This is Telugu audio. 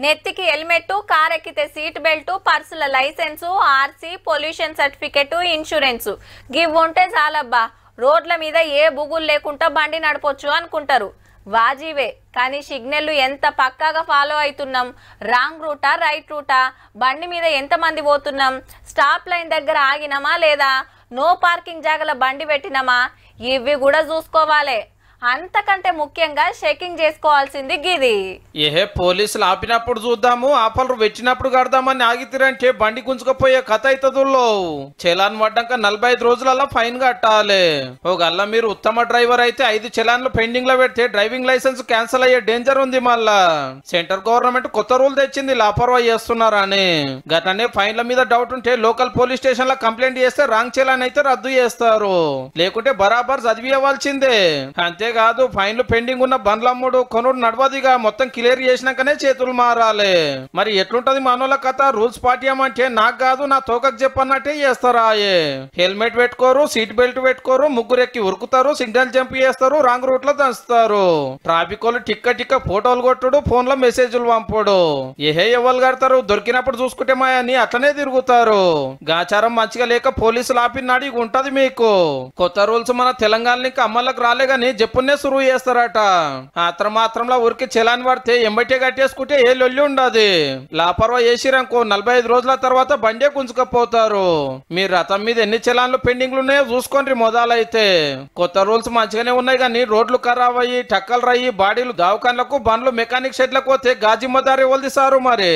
నెత్తికి హెల్మెట్, కార్ ఎక్కితే సీట్ బెల్ట్, పర్సుల licence, RC, pollution certificate, insurance గివ్ ఉంటే చాలబ్బా రోడ్ల మీద ఏ బుగులు లేకుండా బండి నడపొచ్చు అనుకుంటారు. వాజీవే కానీ సిగ్నల్ ఎంత పక్కాగా ఫాలో అవుతున్నాం, రాంగ్ రూటా రైట్ రూటా, బండి మీద ఎంతమంది పోతున్నాం, స్టాప్ లైన్ దగ్గర ఆగినామా లేదా, నో పార్కింగ్ జాగల బండి పెట్టినామా, ఇవి కూడా చూసుకోవాలి. అంతకంటే ముఖ్యంగా చెకింగ్ చేసుకోవాల్సింది గిది. ఏహే పోలీసులు ఆపినప్పుడు చూద్దాము, ఆపలు వచ్చినప్పుడు కడదామని ఆగితిరంటే బండి గుంజుకపోయే కథ అవుతుందో. చలాన్ పడ్డాక 45 రోజులలో ఫైన్ కట్టాలి. ఒకళ్ళ మీరు ఉత్తమ డ్రైవర్ అయితే 5 చలాన్లు పెండింగ్ లో పెడితే డ్రైవింగ్ లైసెన్స్ క్యాన్సిల్ అయ్యే డేంజర్ ఉంది. మళ్ళా సెంట్రల్ గవర్నమెంట్ కొత్త రూల్ తెచ్చింది లాపర్వా చేస్తున్నారని. గతనే ఫైన్ల మీద డౌట్ ఉంటే లోకల్ పోలీస్ స్టేషన్ లో కంప్లైంట్ చేస్తే రాంగ్ చలాన్ అయితే రద్దు చేస్తారు, లేకుంటే బరాబర్ చదివివ్వాల్సిందే. అంతే కాదు ఫైన్లు పెండింగ్ ఉన్న బండ్లమ్ముడు కొనుడు నడవదిగా, మొత్తం క్లియర్ చేసినాకనే చేతులు మారాలి. మరి ఎట్లుంటది మనోళ్ళ కథ? రూల్స్ పాటియమంటే నాకు కాదు నా తోకకు చెప్పన్నట్టే చేస్తారా? హెల్మెట్ పెట్టుకోరు, సీట్ బెల్ట్ పెట్టుకోరు, ముగ్గురు ఎక్కి ఉరుకుతారు, సిగ్నల్ జంప్ చేస్తారు, రాంగ్ రూట్ లో దంచుతారు. ట్రాఫిక్ వాళ్ళు టిక్క ఫోటోలు కొట్టుడు, ఫోన్ లో మెసేజ్లు పంపుడు. ఏహే ఎవరు కడతారు? దొరికినప్పుడు చూసుకుంటే మాయని అట్లనే తిరుగుతారు. గాచారం మంచిగా లేక పోలీసులు ఆపినాడు ఇక ఉంటది మీకు. కొత్త రూల్స్ మన తెలంగాణ ఇంకా అమల్లోకి రాలే గానీ చెప్పు సురువు చేస్తారట. మాత్రంలో ఊరికి చలాన్ పడితే ఎంబటే కట్టేసుకుంటే ఏ లొల్లి ఉండదు. లాపర్వా చేసిరనుకో 45 రోజుల తర్వాత బండే గుంజుకపోతారు. మీరు రథం మీద ఎన్ని చలాన్లు పెండింగ్లు ఉన్నాయో చూసుకోండి మొదలైతే. కొత్త రూల్స్ మంచిగానే ఉన్నాయి కానీ రోడ్లు ఖరాబ్ అయ్యి టక్కలు రయ్యి బాడీలు దావకాన్లకు బండ్లు మెకానిక్ షెడ్లకు పోతే గాజిమ్మదారి వదిలిసారు మరి.